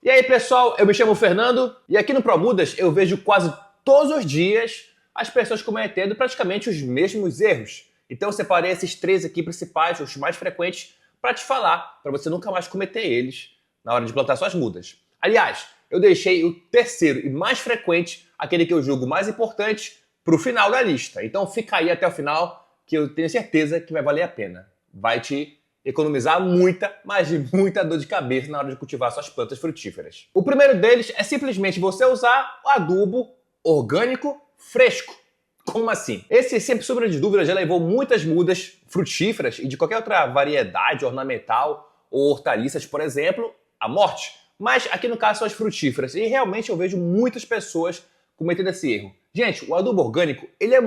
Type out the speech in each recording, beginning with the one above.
E aí pessoal, eu me chamo Fernando e aqui no ProMudas eu vejo quase todos os dias as pessoas cometendo praticamente os mesmos erros. Então eu separei esses 3 aqui principais, os mais frequentes, para te falar, para você nunca mais cometer eles na hora de plantar suas mudas. Aliás, eu deixei o terceiro e mais frequente, aquele que eu julgo mais importante, para o final da lista. Então fica aí até o final que eu tenho certeza que vai valer a pena. Vai te economizar muita, mas muita dor de cabeça na hora de cultivar suas plantas frutíferas. O primeiro deles é simplesmente você usar o adubo orgânico fresco. Como assim? Esse, sem sombra de dúvida, já levou muitas mudas frutíferas e de qualquer outra variedade ornamental ou hortaliças, por exemplo, à morte. Mas aqui no caso são as frutíferas e realmente eu vejo muitas pessoas cometendo esse erro. Gente, o adubo orgânico, ele é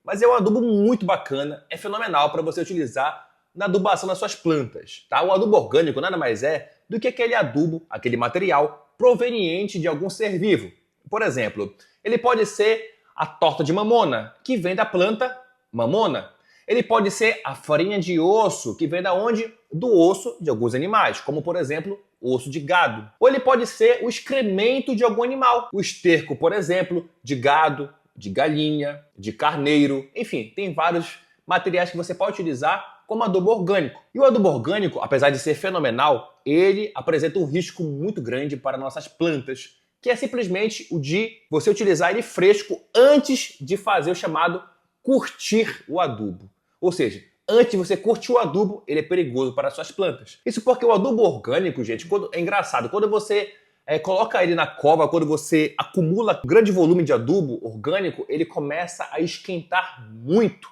mas é um adubo muito bacana, é fenomenal para você utilizar na adubação das suas plantas, tá? O adubo orgânico nada mais é do que aquele adubo, aquele material proveniente de algum ser vivo. Por exemplo, ele pode ser a torta de mamona, que vem da planta mamona. Ele pode ser a farinha de osso, que vem da onde? Do osso de alguns animais, como por exemplo, osso de gado. Ou ele pode ser o excremento de algum animal, o esterco, por exemplo, de gado, de galinha, de carneiro, enfim, tem vários materiais que você pode utilizar como adubo orgânico. E o adubo orgânico, apesar de ser fenomenal, ele apresenta um risco muito grande para nossas plantas, que é simplesmente o de você utilizar ele fresco antes de fazer o chamado curtir o adubo. Ou seja, antes de você curtir o adubo, ele é perigoso para as suas plantas. Isso porque o adubo orgânico, gente, é engraçado, quando você coloca ele na cova, quando você acumula grande volume de adubo orgânico, ele começa a esquentar muito.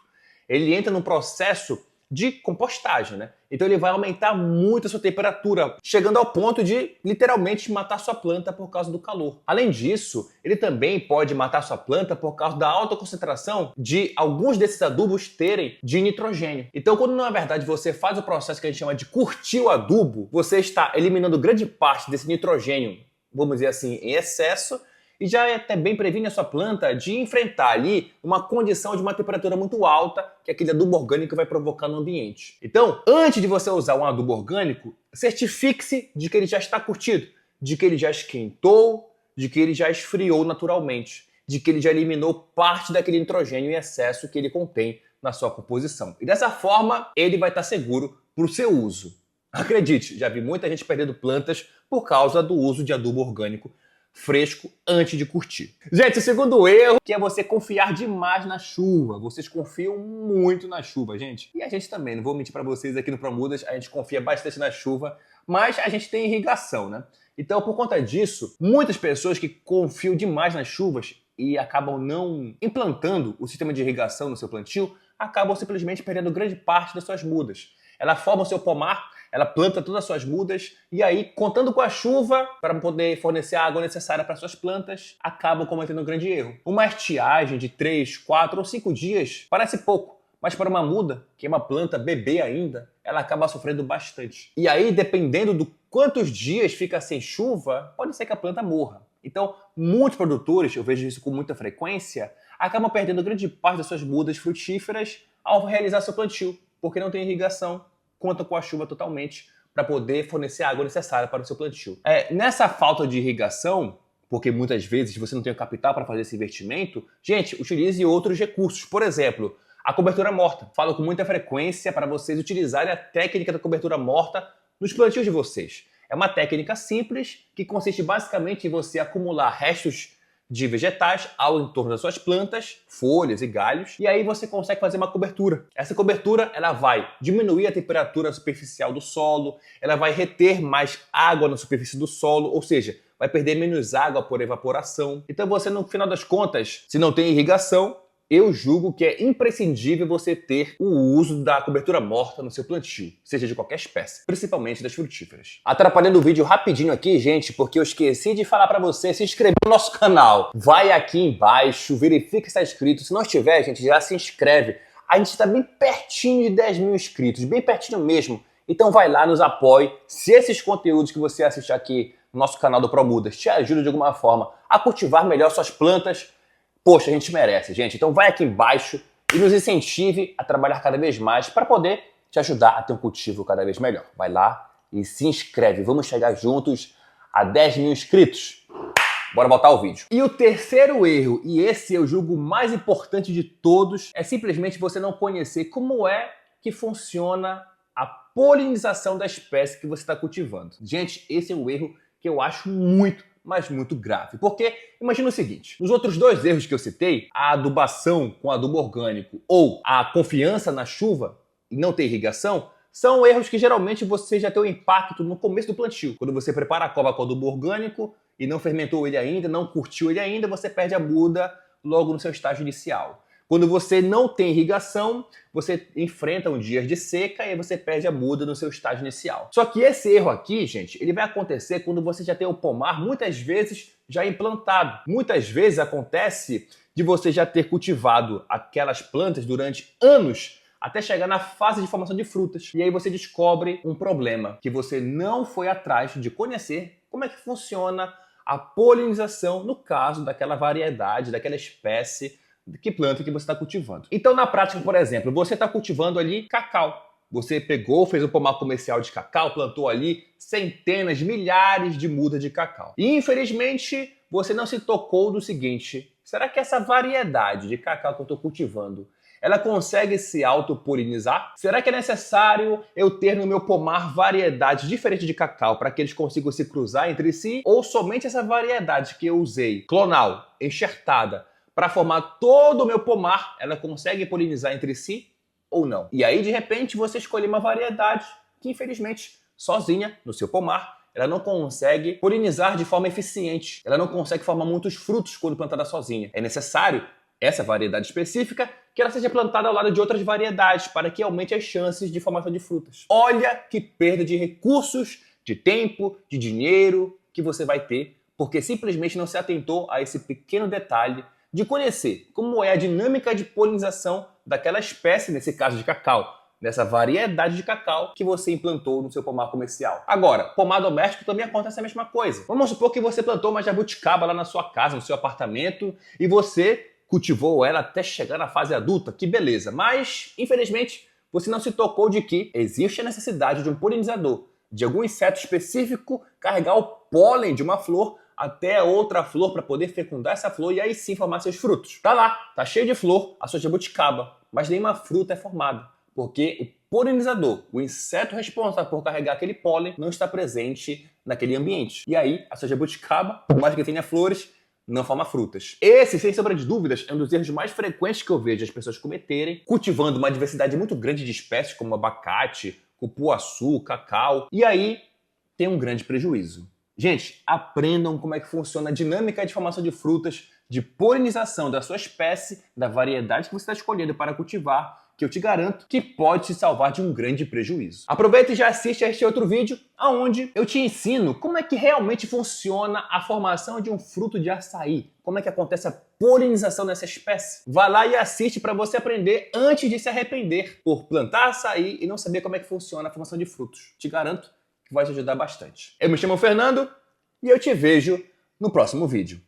Ele entra num processo de compostagem, né? Então ele vai aumentar muito a sua temperatura, chegando ao ponto de literalmente matar sua planta por causa do calor. Além disso, ele também pode matar sua planta por causa da alta concentração de alguns desses adubos terem de nitrogênio. Então, quando na verdade você faz o processo que a gente chama de curtir o adubo, você está eliminando grande parte desse nitrogênio, vamos dizer assim, em excesso, e já até bem previne a sua planta de enfrentar ali uma condição de uma temperatura muito alta que aquele adubo orgânico vai provocar no ambiente. Então, antes de você usar um adubo orgânico, certifique-se de que ele já está curtido, de que ele já esquentou, de que ele já esfriou naturalmente, de que ele já eliminou parte daquele nitrogênio em excesso que ele contém na sua composição. E dessa forma, ele vai estar seguro para o seu uso. Acredite, já vi muita gente perdendo plantas por causa do uso de adubo orgânico fresco antes de curtir. Gente, o segundo erro que é você confiar demais na chuva. Vocês confiam muito na chuva, gente. E a gente também, não vou mentir para vocês, aqui no ProMudas a gente confia bastante na chuva, mas a gente tem irrigação, né? Então, por conta disso, muitas pessoas que confiam demais nas chuvas e acabam não implantando o sistema de irrigação no seu plantio, acabam simplesmente perdendo grande parte das suas mudas. Ela forma o seu pomar, ela planta todas as suas mudas e aí, contando com a chuva para poder fornecer a água necessária para suas plantas, acabam cometendo um grande erro. Uma estiagem de 3, 4 ou 5 dias parece pouco, mas para uma muda, que é uma planta bebê ainda, ela acaba sofrendo bastante. E aí, dependendo do quantos dias fica sem chuva, pode ser que a planta morra. Então, muitos produtores, eu vejo isso com muita frequência, acabam perdendo grande parte das suas mudas frutíferas ao realizar seu plantio, porque não tem irrigação, conta com a chuva totalmente para poder fornecer a água necessária para o seu plantio. Nessa falta de irrigação, porque muitas vezes você não tem o capital para fazer esse investimento, gente, utilize outros recursos. Por exemplo, a cobertura morta. Falo com muita frequência para vocês utilizarem a técnica da cobertura morta nos plantios de vocês. É uma técnica simples que consiste basicamente em você acumular restos de vegetais ao entorno das suas plantas, folhas e galhos, e aí você consegue fazer uma cobertura. Essa cobertura ela vai diminuir a temperatura superficial do solo, ela vai reter mais água na superfície do solo, ou seja, vai perder menos água por evaporação. Então você, no final das contas, se não tem irrigação, eu julgo que é imprescindível você ter o uso da cobertura morta no seu plantio, seja de qualquer espécie, principalmente das frutíferas. Atrapalhando o vídeo rapidinho aqui, gente, porque eu esqueci de falar para você se inscrever no nosso canal. Vai aqui embaixo, verifica se está inscrito. Se não estiver, gente, já se inscreve. A gente está bem pertinho de 10 mil inscritos, bem pertinho mesmo. Então vai lá, nos apoie. Se esses conteúdos que você assiste aqui no nosso canal do ProMudas te ajudam de alguma forma a cultivar melhor suas plantas, poxa, a gente merece, gente. Então vai aqui embaixo e nos incentive a trabalhar cada vez mais para poder te ajudar a ter um cultivo cada vez melhor. Vai lá e se inscreve. Vamos chegar juntos a 10 mil inscritos. Bora voltar ao vídeo. E o terceiro erro, e esse eu julgo o mais importante de todos, é simplesmente você não conhecer como é que funciona a polinização da espécie que você está cultivando. Gente, esse é um erro que eu acho muito, mas muito grave. Porque, imagina o seguinte, nos outros dois erros que eu citei, a adubação com adubo orgânico ou a confiança na chuva e não ter irrigação, são erros que geralmente você já tem um impacto no começo do plantio. Quando você prepara a cova com adubo orgânico e não fermentou ele ainda, não curtiu ele ainda, você perde a muda logo no seu estágio inicial. Quando você não tem irrigação, você enfrenta um dia de seca e você perde a muda no seu estágio inicial. Só que esse erro aqui, gente, ele vai acontecer quando você já tem o pomar muitas vezes já implantado. Muitas vezes acontece de você já ter cultivado aquelas plantas durante anos até chegar na fase de formação de frutas. E aí você descobre um problema, que você não foi atrás de conhecer como é que funciona a polinização no caso daquela variedade, daquela espécie que planta que você está cultivando. Então, na prática, por exemplo, você está cultivando ali cacau. Você pegou, fez um pomar comercial de cacau, plantou ali centenas, milhares de mudas de cacau. E, infelizmente, você não se tocou do seguinte: será que essa variedade de cacau que eu estou cultivando, ela consegue se autopolinizar? Será que é necessário eu ter no meu pomar variedades diferentes de cacau para que eles consigam se cruzar entre si? Ou somente essa variedade que eu usei, clonal, enxertada, para formar todo o meu pomar, ela consegue polinizar entre si ou não? E aí, de repente, você escolhe uma variedade que, infelizmente, sozinha, no seu pomar, ela não consegue polinizar de forma eficiente. Ela não consegue formar muitos frutos quando plantada sozinha. É necessário essa variedade específica que ela seja plantada ao lado de outras variedades para que aumente as chances de formação de frutas. Olha que perda de recursos, de tempo, de dinheiro que você vai ter porque simplesmente não se atentou a esse pequeno detalhe de conhecer como é a dinâmica de polinização daquela espécie, nesse caso de cacau, dessa variedade de cacau que você implantou no seu pomar comercial. Agora, pomar doméstico também acontece a mesma coisa. Vamos supor que você plantou uma jabuticaba lá na sua casa, no seu apartamento, e você cultivou ela até chegar na fase adulta, que beleza. Mas, infelizmente, você não se tocou de que existe a necessidade de um polinizador, de algum inseto específico carregar o pólen de uma flor até outra flor para poder fecundar essa flor e aí sim formar seus frutos. Tá lá, tá cheio de flor a sua jabuticaba, mas nenhuma fruta é formada, porque o polinizador, o inseto responsável por carregar aquele pólen, não está presente naquele ambiente. E aí, a sua jabuticaba, por mais que tenha flores, não forma frutas. Esse, sem sombra de dúvidas, é um dos erros mais frequentes que eu vejo as pessoas cometerem, cultivando uma diversidade muito grande de espécies, como abacate, cupuaçu, cacau, e aí tem um grande prejuízo. Gente, aprendam como é que funciona a dinâmica de formação de frutas, de polinização da sua espécie, da variedade que você está escolhendo para cultivar, que eu te garanto que pode te salvar de um grande prejuízo. Aproveita e já assiste a este outro vídeo, onde eu te ensino como é que realmente funciona a formação de um fruto de açaí, como é que acontece a polinização dessa espécie. Vá lá e assiste para você aprender antes de se arrepender por plantar açaí e não saber como é que funciona a formação de frutos. Te garanto que vai te ajudar bastante. Eu me chamo Fernando e eu te vejo no próximo vídeo.